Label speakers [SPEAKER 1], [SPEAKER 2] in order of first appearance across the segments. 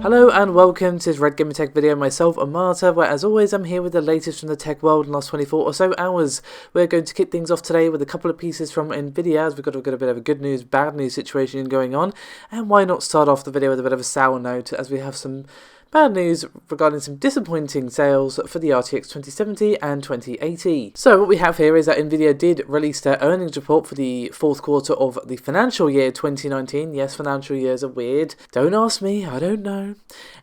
[SPEAKER 1] Hello and welcome to this Red Gamer Tech video. Myself, Amata, where as always I'm here with the latest from the tech world in the last 24 or so hours. We're going to kick things off today with a couple of pieces from Nvidia, as we've got a bit of a good news, bad news situation going on. And why not start off the video with a bit of a sour note, as we have some bad news regarding some disappointing sales for the RTX 2070 and 2080. So what we have here is that Nvidia did release their earnings report for the fourth quarter of the financial year 2019. Yes, financial years are weird. Don't ask me, I don't know.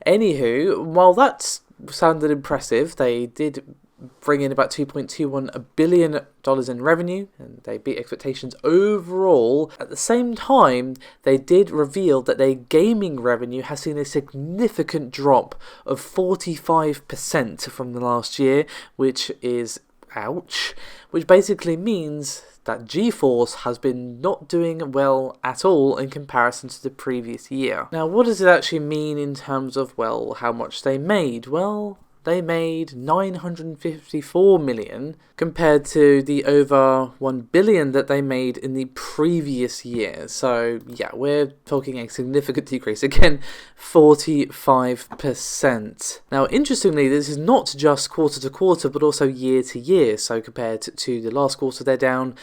[SPEAKER 1] Anywho, while that sounded impressive, they did bring in about $2.21 billion in revenue, and they beat expectations overall. At the same time, they did reveal that their gaming revenue has seen a significant drop of 45% from the last year, which is ouch, which basically means that Geforce has been not doing well at all in comparison to the previous year. Now, what does it actually mean in terms of, well, how much they made? Well, they made $954 million compared to the over $1 billion that they made in the previous year. So yeah, we're talking a significant decrease. Again, 45%. Now, interestingly, this is not just quarter to quarter, but also year to year. So compared to the last quarter, they're down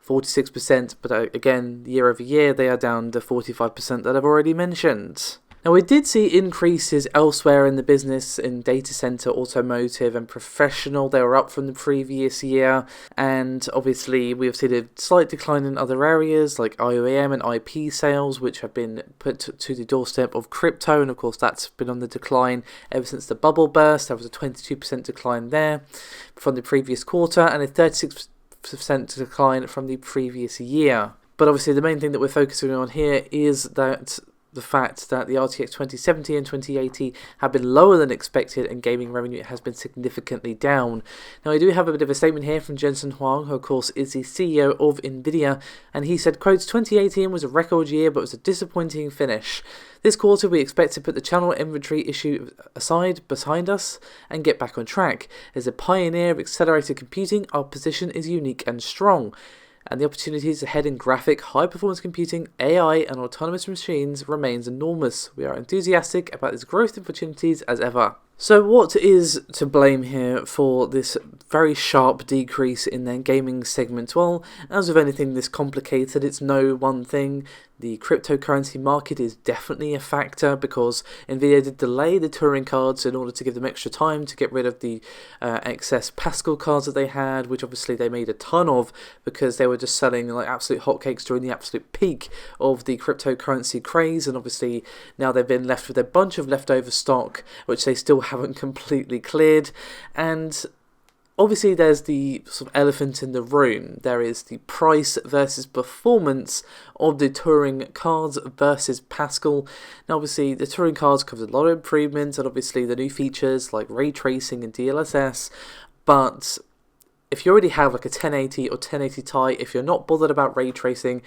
[SPEAKER 1] 46%, but again, year over year, they are down to 45% that I've already mentioned. Now, we did see increases elsewhere in the business in data center, automotive, and professional. They were up from the previous year, and obviously we've seen a slight decline in other areas like IOEM and IP sales, which have been put to the doorstep of crypto, and of course that's been on the decline ever since the bubble burst. There was a 22% decline there from the previous quarter, and a 36% decline from the previous year. But obviously the main thing that we're focusing on here is that the fact that the RTX 2070 and 2080 have been lower than expected, and gaming revenue has been significantly down. Now, I do have a bit of a statement here from Jensen Huang, who of course is the CEO of Nvidia, and he said, quote, 2018 was a record year but was a disappointing finish. This quarter we expect to put the channel inventory issue aside behind us and get back on track. As a pioneer of accelerated computing, our position is unique and strong, and the opportunities ahead in graphic, high-performance computing, AI, and autonomous machines remains enormous. We are enthusiastic about these growth opportunities as ever. So what is to blame here for this very sharp decrease in their gaming segment? Well, as with anything this complicated, it's no one thing. The cryptocurrency market is definitely a factor, because Nvidia did delay the Turing cards in order to give them extra time to get rid of the excess Pascal cards that they had, which obviously they made a ton of because they were just selling like absolute hotcakes during the absolute peak of the cryptocurrency craze, and obviously now they've been left with a bunch of leftover stock which they still haven't completely cleared. And obviously there's the sort of elephant in the room. There is the price versus performance of the Turing cards versus Pascal. Now obviously the Turing cards covered a lot of improvements and obviously the new features like ray tracing and DLSS, but if you already have like a 1080 or 1080 Ti, if you're not bothered about ray tracing,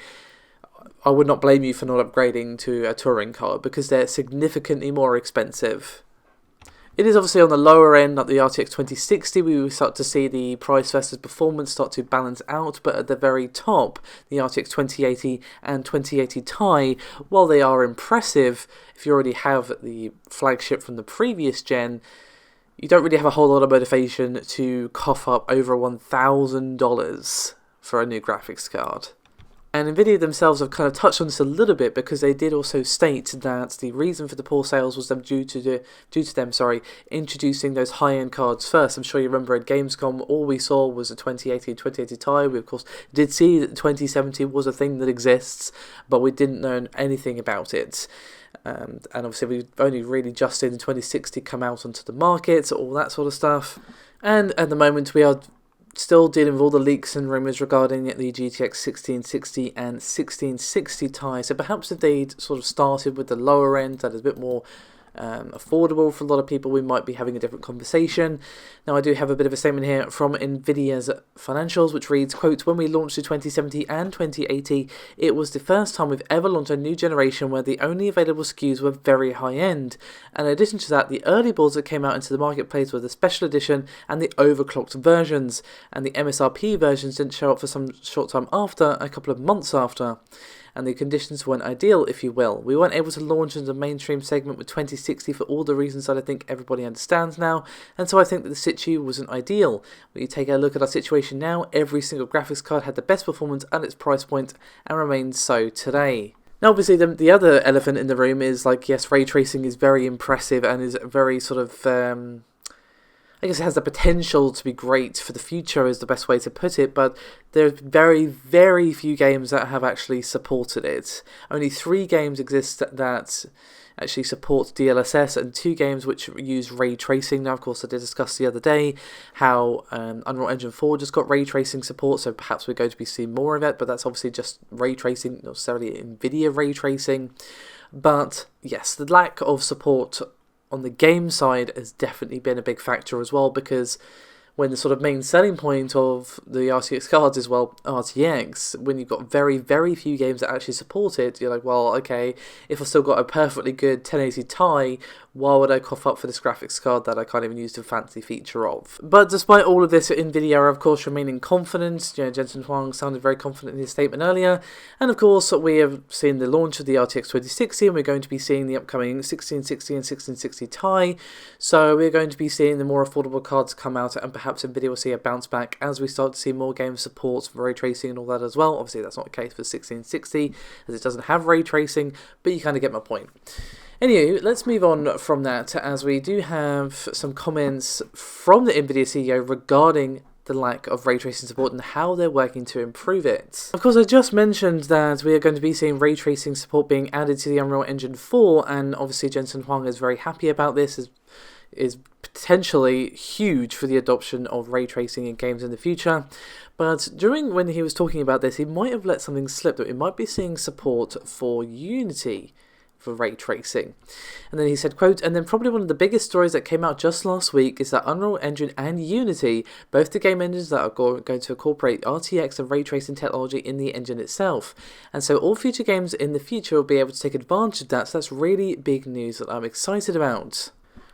[SPEAKER 1] I would not blame you for not upgrading to a Turing card, because they're significantly more expensive. It is obviously on the lower end, like the RTX 2060, we will start to see the price versus performance start to balance out, but at the very top, the RTX 2080 and 2080 Ti, while they are impressive, if you already have the flagship from the previous gen, you don't really have a whole lot of motivation to cough up over $1,000 for a new graphics card. And Nvidia themselves have kind of touched on this a little bit, because they did also state that the reason for the poor sales was due to them introducing those high-end cards first. I'm sure you remember at Gamescom, all we saw was a 2080 and 2080 Ti. We of course did see that the 2070 was a thing that exists, but we didn't know anything about it. And obviously we've only really just seen the 2060 come out onto the market, all that sort of stuff. And at the moment we are still dealing with all the leaks and rumours regarding the GTX 1660 and 1660 Ti. So perhaps if they'd sort of started with the lower end, that is a bit more affordable for a lot of people, we might be having a different conversation. Now, I do have a bit of a statement here from Nvidia's financials, which reads, quote, when we launched the 2070 and 2080, it was the first time we've ever launched a new generation where the only available SKUs were very high-end. And in addition to that, the early boards that came out into the marketplace were the special edition and the overclocked versions, and the MSRP versions didn't show up for some short time after, a couple of months after. and the conditions weren't ideal, if you will. We weren't able to launch into the mainstream segment with 2060 for all the reasons that I think everybody understands now, and so I think that the situ wasn't ideal. When you take a look at our situation now, every single graphics card had the best performance at its price point and remains so today. Now obviously the other elephant in the room is like, yes, ray tracing is very impressive and is very sort of, I guess it has the potential to be great for the future is the best way to put it, but there's very, very few games that have actually supported it. Only 3 games exist that actually support DLSS, and 2 games which use ray tracing. Now, of course, I did discuss the other day how Unreal Engine 4 just got ray tracing support, so perhaps we're going to be seeing more of it, but that's obviously just ray tracing, not necessarily Nvidia ray tracing. But yes, the lack of support on the game side has definitely been a big factor as well, because when the sort of main selling point of the RTX cards is, well, RTX, when you've got very, very few games that actually support it, you're like, well, okay, if I've still got a perfectly good 1080 Ti, why would I cough up for this graphics card that I can't even use the fancy feature of? But despite all of this, Nvidia are of course remaining confident. Jensen Huang sounded very confident in his statement earlier, and of course we have seen the launch of the RTX 2060, and we're going to be seeing the upcoming 1660 and 1660 Ti, so we're going to be seeing the more affordable cards come out, and perhaps Nvidia will see a bounce back as we start to see more game support for ray tracing and all that as well. Obviously that's not the case for 1660, as it doesn't have ray tracing, but you kind of get my point. Anyway, let's move on from that, as we do have some comments from the Nvidia CEO regarding the lack of ray tracing support and how they're working to improve it. Of course, I just mentioned that we are going to be seeing ray tracing support being added to the Unreal Engine 4, and obviously Jensen Huang is very happy about this, is potentially huge for the adoption of ray tracing in games in the future. But when he was talking about this, he might have let something slip, that we might be seeing support for Unity for ray tracing. And then he said, quote, and then probably one of the biggest stories that came out just last week is that Unreal Engine and Unity, both the game engines that are going to incorporate RTX and ray tracing technology in the engine itself. And so all future games in the future will be able to take advantage of that, so that's really big news that I'm excited about.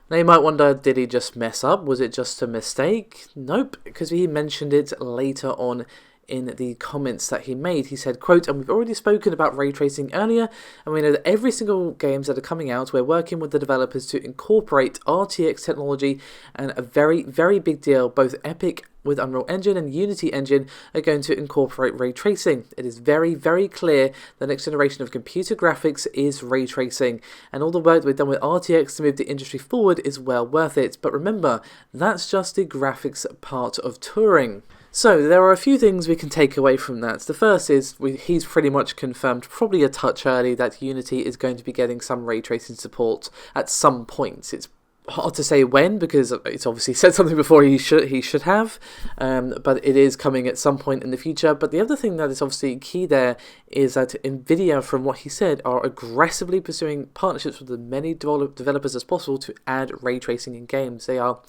[SPEAKER 1] Now you might wonder, did he just mess up? Was it just a mistake? Nope, because he mentioned it later on in the comments that he made. He said, quote, and we've already spoken about ray tracing earlier, and we know that every single games that are coming out, we're working with the developers to incorporate RTX technology, and a very, very big deal, both Epic with Unreal Engine and Unity Engine are going to incorporate ray tracing. It is very, very clear the next generation of computer graphics is ray tracing, and all the work that we've done with RTX to move the industry forward is well worth it. But remember, that's just the graphics part of Turing. So there are a few things we can take away from that. The first is he's pretty much confirmed, probably a touch early, that Unity is going to be getting some ray tracing support at some point. It's hard to say when, because it's obviously said something before he should have, but it is coming at some point in the future. But the other thing that is obviously key there is that Nvidia, from what he said, are aggressively pursuing partnerships with as many developers as possible to add ray tracing in games. They are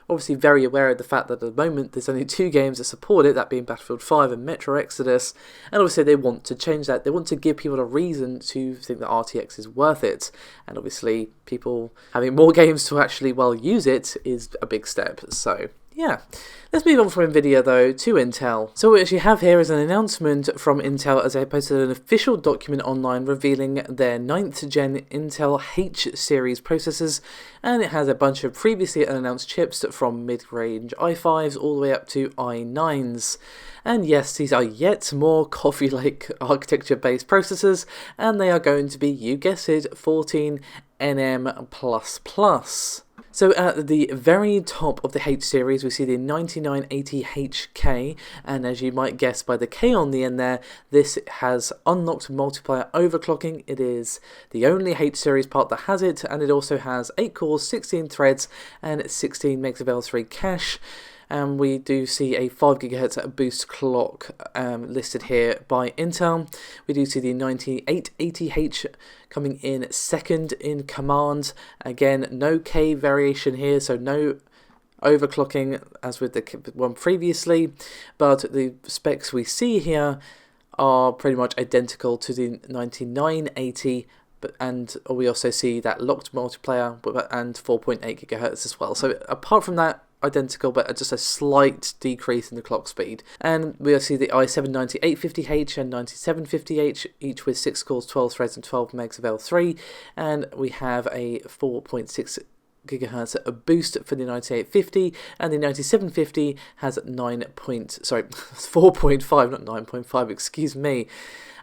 [SPEAKER 1] obviously very aware of the fact that at the moment there's only 2 games that support it, that being Battlefield 5 and Metro Exodus, and obviously they want to change that. They want to give people a reason to think that RTX is worth it, and obviously people having more games to actually use it is a big step. So yeah, let's move on from Nvidia though to Intel. So what we actually have here is an announcement from Intel, as they posted an official document online revealing their 9th gen Intel H series processors, and it has a bunch of previously unannounced chips from mid-range i5s all the way up to i9s. And yes, these are yet more coffee-like architecture-based processors, and they are going to be, you guessed it, 14nm++. So at the very top of the H series, we see the 9980HK, and as you might guess by the K on the end there, this has unlocked multiplier overclocking. It is the only H series part that has it, and it also has 8 cores, 16 threads, and 16 megs of L3 cache. And we do see a 5 GHz boost clock listed here by Intel. We do see the 9880H coming in second in command. Again, no K variation here, so no overclocking as with the one previously, but the specs we see here are pretty much identical to the 9980, and we also see that locked multiplier and 4.8 GHz as well. So apart from that, identical, but just a slight decrease in the clock speed. And we'll see the i7-9850H and 9750H, each with 6 cores, 12 threads, and 12 megs of L3. And we have a 4.6 gigahertz boost for the 9850, and the 9750 has 4.5, not 9.5, excuse me.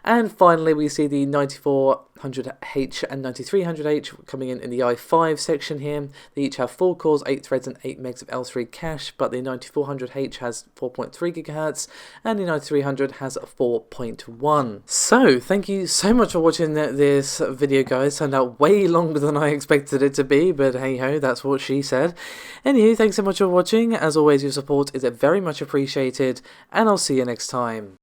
[SPEAKER 1] And finally, we see the 9400H and 9300H coming in the i5 section here. They each have 4 cores, 8 threads, and 8 megs of L3 cache, but the 9400H has 4.3 GHz, and the 9300 has 4.1. So, thank you so much for watching this video, guys. Turned out way longer than I expected it to be, but hey-ho, that's what she said. Anywho, thanks so much for watching. As always, your support is very much appreciated, and I'll see you next time.